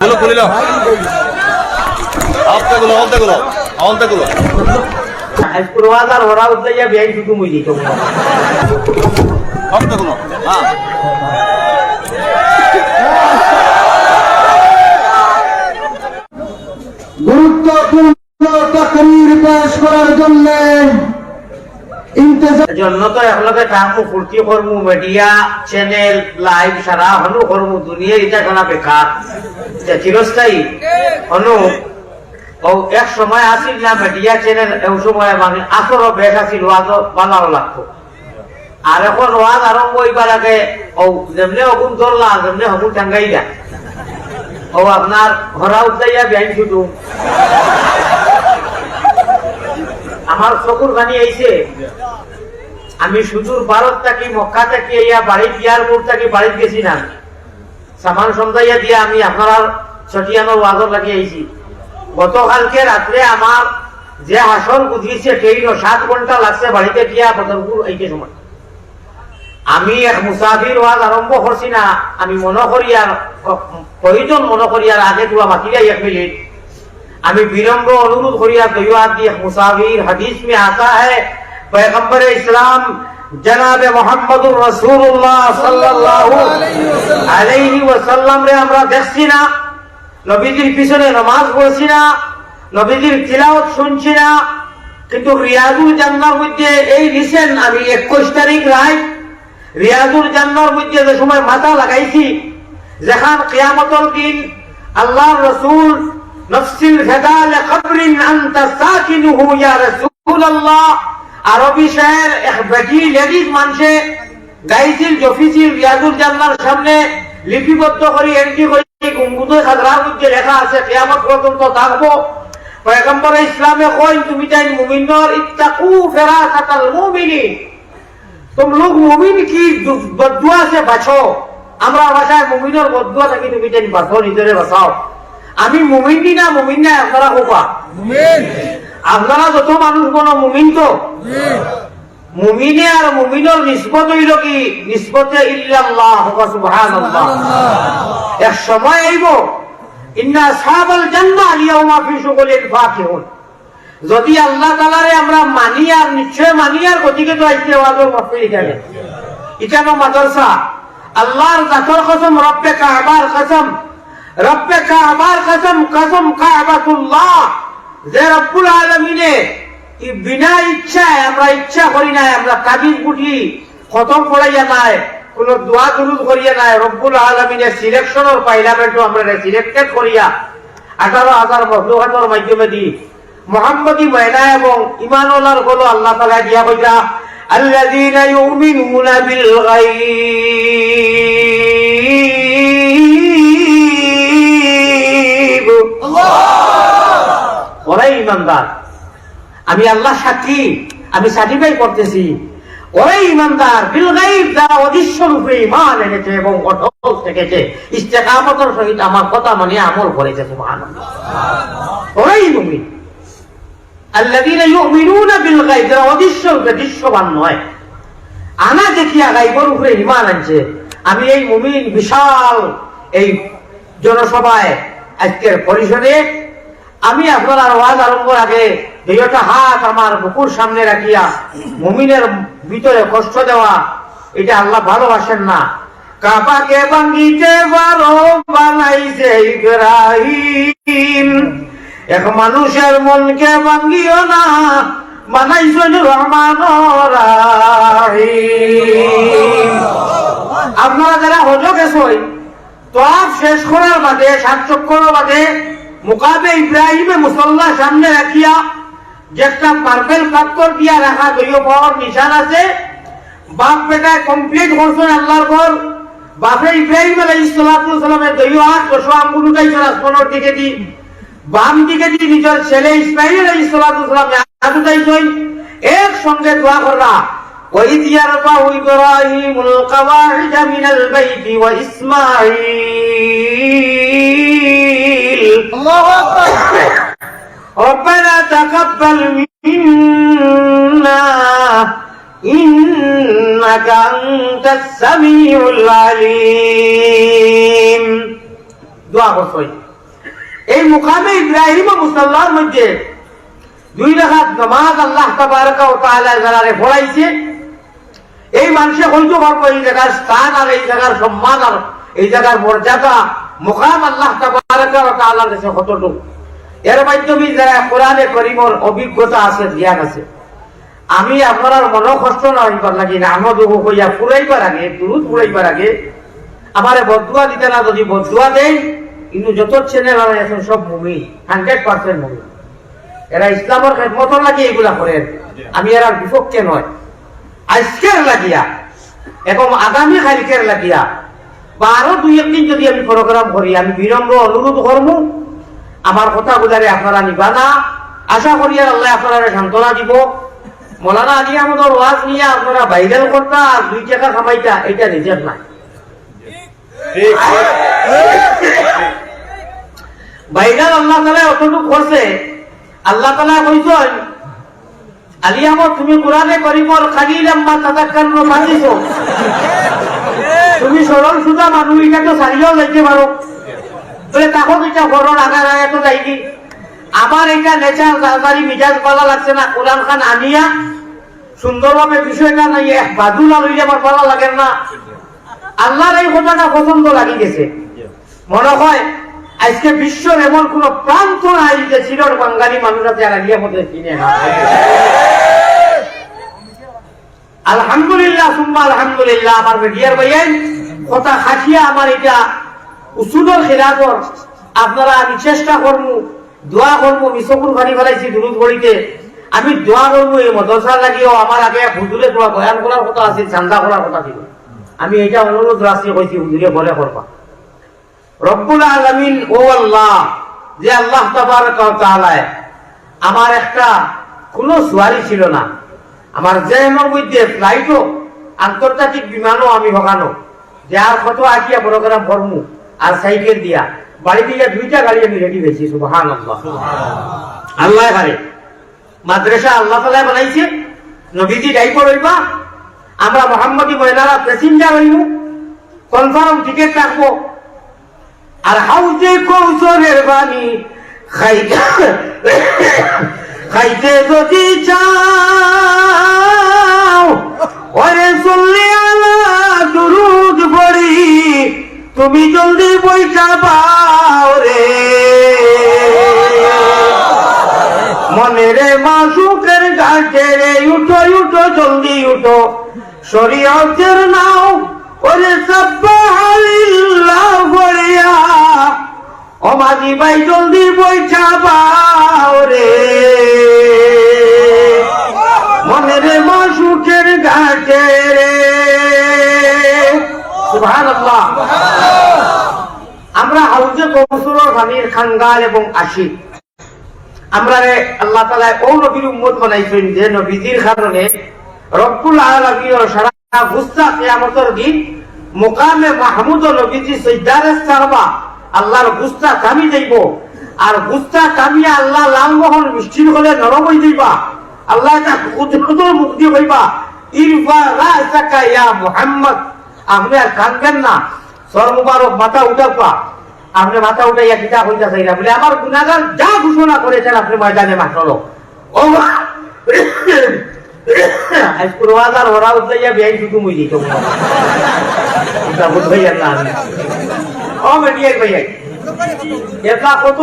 গুলো খুলিল গুলো পূর্বাধার ওরা উদ্দাইয়া বিয়াই শুধু মুই দিত গুলো হ্যাঁ গুরুত্বপূর্ণ তাকরীর পেশ করার জন্য জন্য তো একলগে কামু ফুর্তি করমু মিডিয়া চ্যানেল লাইভ সারা হনু করমু দুনিয়া এটা কোনা বেকার যে চিরস্থায়ী হনু ও এক সময় আসিল না মিডিয়া চ্যানেল এই সময় মানে আসর বেশ আসিল ওয়াজ বানানো লাগতো আর এখন ওয়াজ আরম্ভ হইবার আগে ও যেমনি হকুম ধরলা যেমনি হকুম টাঙ্গাইলা ও আপনার ঘরা উদ্দাইয়া ব্যাংক শুধু আমার চকুর পানি আইছে আমি সুদূর ভারত থাকি মক্কা থাকি ইয়া বাড়ি এয়ারপোর্ট থাকি বাড়িতে গেছি না সামান সন্ধ্যাইয়া দিয়ে আমি আপনার ছটিয়ানোর ওয়াজর লাগিয়ে আইছি গতকালকে রাত্রে আমার যে আসন বুঝিয়েছে ট্রেন 7 ঘন্টা লাগছে বাড়িতে গিয়া বদরপুর এইকে সময় আমি এক মুসাফির ওয়াজ আরম্ভ করছি না আমি মনে করি আর প্রয়োজন মনে করি আর আগে তোলা মাতিলাই 1 মিনিট আমি विनम्र अनुरोध करिया दयात दी मुसाफिर हदीस में आता है पैगंबर इस्लाम जनाब मुहम्मदुर रसूलुल्लाह सल्लल्लाहु अलैहि वसल्लम रे আমরা দেখছি না নবীজির পিছনে নামাজ পড়ছি না নবীজির তিলাওয়াত শুনছি না কিন্তু রিয়াজুল জান্নার মধ্যে এই রিসেন্ট আমি 21 তারিখ রাত রিয়াজুল জান্নার মধ্যে যে সময় মাথা লাগাইছি যখন কিয়ামতের দিন আল্লাহর রাসূল নফসিল ফিদা লিকবরিন আনতা সাকিনুহু ইয়া রাসূলুল্লাহ আরবি শায়ের এক বেটি লেডিজ মানছে গাইছিল জফিসিল রিয়াজুল জান্নার সামনে লিপিবদ্ধ করে এন্ট্রি করে গুম্বুদে খাজরার মধ্যে লেখা আছে কিয়ামত পর্যন্ত থাকবো পয়গম্বর ইসলামে কই তুমি তাই মুমিনর ইত্তাকু ফিরাসাতাল মুমিনিন तुम लोग मुमिन की बददुआ से बचो আমরা ভাষায় মুমিনের বদদুয়া থেকে তুমি জানি বাঁচো নিজেরে বাঁচাও আমি মুমিন না মুমিন না আপনারা কোপা মুমিন আপনারা যত মানুষ বলো মুমিন তো মুমিনে আর মুমিনের নিসবত হইল কি নিসবতে ইল্লাল্লাহ সুবহানাল্লাহ এক সময় আইব ইন্না আসহাবাল জান্নাহ আলিয়াউমা ফি শুগুলিন ফাকিহুন যদি আল্লাহ তাআলারে আমরা মানি আর নিশ্চয় মানি আর গতিকে তো আইতে ওয়াজর মাহফিল এখানে ইটানো মাদ্রাসা আল্লাহর জাতের কসম রব্বে কাবার কসম রব্বে কাবার কসম কসম কাবাতুল্লাহ যে রব্বুল আলামিনে বিনা ইচ্ছায় আমরা ইচ্ছা করি না আমরা তাবিজ গুটি খতম পড়াইয়া নাই কোন দোয়া দুরুদ করিয়া নাই রব্বুল আলামিনের সিলেকশনের পার্লামেন্ট আমরা সিলেক্টেড করিয়া 18,000 মখলুকাতের মাধ্যমে দি মুহাম্মদী মহিলা এবং ঈমানওয়ালার হলো আল্লাহ তাআলা দিয়া কইরা আল্লাযীনা ইউমিনুনা বিল গায়ব আল্লাহ ওরাই ঈমানদার আমি আল্লাহ সাক্ষী আমি সার্টিফাই করতেছি ওরাই ঈমানদার বিল গায়ব যারা অদৃশ্য রূপে ঈমান এনেছে এবং অটল থেকেছে ইস্তেকামতের সহিত আমার কথা মানে আমল করেছে সুবহানাল্লাহ ওরাই মুমিন الذين يؤمنون بالغيب যারা অদৃশ্য দৃশ্যবান নয় আনা দেখিয়া গায়বের উপরে ঈমান আনছে আমি এই মুমিন বিশাল এই জনসভায় আজকের পরিষদে আমি আপনার ওয়াজ আরম্ভের আগে দুইটা হাত আমার বুকুর সামনে রাখিয়া মুমিনের ভিতরে কষ্ট দেওয়া এটা আল্লাহ ভালোবাসেন না কাবাকে ভাঙিতে পারো বানাইছে ইব্রাহিম এক মানুষের মনকে ভাঙ্গিও না বানাইছেন রহমানুর রহিম আপনারা যারা হজ গেছই তওয়াফ শেষ করার বাদে 7 চক্করের বাদে মুকাবে ইব্রাহিমে মুসল্লা সামনে রাখিয়া যে একটা মার্বেল পাথর দিয়া রাখা দুই বড় নিশান আছে বাপ বেটা কমপ্লিট করছেন আল্লাহর ঘর বাপে ইব্রাহিম আলাইহিস সালাতু সালামের দুই হাত বসো আঙ্গুল উঠাইছেন আসমানের দিকে দি বাম দিকে দিয়ে নিজের ছেলে ইসমাইল আলাইহিস সালাতু সালাম হাত উঠাইছেন এক সঙ্গে দোয়া কররা ওয়াইদ ইয়ারফাউ ইব্রাহিমুল কাওয়াইদা মিনাল বাইতি ওয়া ইসমাঈল আল্লাহু আকবার রব্বানা তাকাব্বাল মিন্না ইন্নাকা আনতাস সামিউল আলিম দোয়া করছেন এই মুকামে ইব্রাহিম মুসাল্লার মধ্যে 2 রাকাত নামাজ আল্লাহ তাবারক ওয়া তাআলা যারারে পড়াইছে, এই মানুষে হইতে পারবো এই জায়গার স্থান আর এই জায়গার সম্মান আর এই জায়গার মর্যাদা মুকাম আল্লাহ তাবারক ওয়া তাআলার কাছে কতটুকু। এর মাধ্যমে যারা কোরআনে করিমর অভিজ্ঞতা আছে, জ্ঞান আছে, আমি আপনার মনে কষ্ট না হইবার লাগি না আহমদ হইয়া ফুরাইবার আগে, দুরুদ ফুরাইবার আগে আমারে বদুয়া দিতে না, যদি বদুয়া দেয় কিন্তু যত চ্যানেল আছে সব মুমিন, 100% মুমিন। এরা ইসলামের খেদমত লাগিয়ে এগুলা করেন, আমি এর বিপক্ষে নয়। আজকের লাগিয়া এবং আগামী কালকের লাগিয়া বা আরো 2-1 দিন যদি আমি প্রোগ্রাম করি, আমি বিনম্র অনুরোধ করবো আমার কথা গুলারে আপনারা নিবা না। আশা করি আল্লাহ আপনারা সান্ত্বনা দিব। মৌলানা আলী আহমদের ওয়াজ নিয়ে আপনারা ভাইরাল করতা আর 2 টাকা কামাইতা, এটা নিজের নাই। ভাইরাল আল্লাহ তাআলা অতটুকু করছে, আল্লাহ তাআলা কইছেন আলী আহমদ তুমি কোরআনে করিমর খালিলাম মা তাযাক্কারুন মাজিছো, তুমি সরল সুজা মানুষ, এটা তো সারিয়াও যাইতে পারো, বলে তাকে এটা বড় রাগা রাগা তো যাইকি। আমার এটা নেচার দাদারি মিজাজ ভালো লাগছে না, কোরআন খান আনিয়া সুন্দরভাবে বিষয়টা নাই বাদুলা লইলে আমার ভালো লাগে না। আল্লাহর এই কথাটা পছন্দ লাগি গেছে। মনে হয় আজকে বিশ্বর এমন কোন প্রান্ত নাই যে চিরর বাঙালি মানুষ আছে আর আলিয়া মধ্যে চিনে না। আলহামদুলিল্লাহ সুম্মা আলহামদুলিল্লাহ। আমার মিডিয়ার ভাইয়ের কথা খাটিয়া আমার এটা উসুলের খিলাফর আপনারা আমি চেষ্টা করবো, দোয়া করবো। মিসকুল খানি ফেলাইছি দুরুদ পড়িতে, আমি দোয়া করবো এই মাদ্রাসা লাগিও আমার আগে হুজুরে তোমার বয়ান করার কথা আছে, চান্দা করার কথা ছিল। আমি এটা অনুরোধ রাখছি, কইছি হুজুরে বলে করবা। রব্বুল আলামিন ও আল্লাহ, যে আল্লাহ তাবারক ওয়া তাআলা আমার একটা কোনো সুয়ারি ছিল না, আমার জেহেনের মধ্যে ফ্লাইটও আন্তর্জাতিক বিমানও আমি ভগানো, যে আর কত আকিয়া প্রোগ্রাম করবো আর সাইকেল দিয়া বাড়ি দিয়ে 2টা গাড়ি আমি রেডি হয়েছি। সুবহানাল্লাহ। আল্লাহ হারে মাদ্রাসা আল্লাহ তাআলা বানাইছে, নবীজি ডাইপর হইবা, আমরা মুহাম্মদী ময়নারা প্যাসেঞ্জার হইব, কনফার্ম টিকেট রাখবো। আর হাউজে কৌশলের বাণী খাইতে যদি চাও, ওরে চললে আলা দুরুদ পড়ি, তুমি জলদি বইটা পাও রে। মনেরে মাসুকের ঘাটে রে উঠো উঠো জলদি উঠো, শরীয়তের নাও ওরে সাব্বাহালিল্লাহ বলিয়া, ও মাঝি ভাই জলদি বইটা পাও রে। মনেরে মাসুকের ঘাটে রে। সুবহানাল্লাহ। আমরা হাউজে কৌসুরের পানির খাঙ্গাল এবং আশিক, আমরা আল্লাহ তাআলা ও নবীর উম্মত বানাইছেন যে নবীজির কারণে রব্বুল আলামিন সারা গুস্তা কিয়ামতের দিন মুকামে মাহমুদ নবীজি সিজদারে সাহাবা আল্লাহর গুস্তা কামি যাইব। আর গুস্তা কামিয়া আল্লাহ লালমোহন মিষ্টির হলে নরম হয়ে যাইবা। আল্লাহ তা কুদরতের মুক্তি হইবা। ইরফা রাসাকা ইয়া মুহাম্মদ, আপনি আর কাঁদবেন না, সর মুবারক মাথা উঠাবা। আপনি মাথা উঠাইয়া কিতা হইতা চাইরা বলে আমার গুনাহগার যা ঘোষণা করেছেন আপনি ময়দানে মাঠলো। ও আজকে রোজাদার ওরা উঠাইয়া বেআই শুধু মুই দিত এটা বুঝ ভাইয়া না। ও মেডিয়ার ভাইয়া এটা কত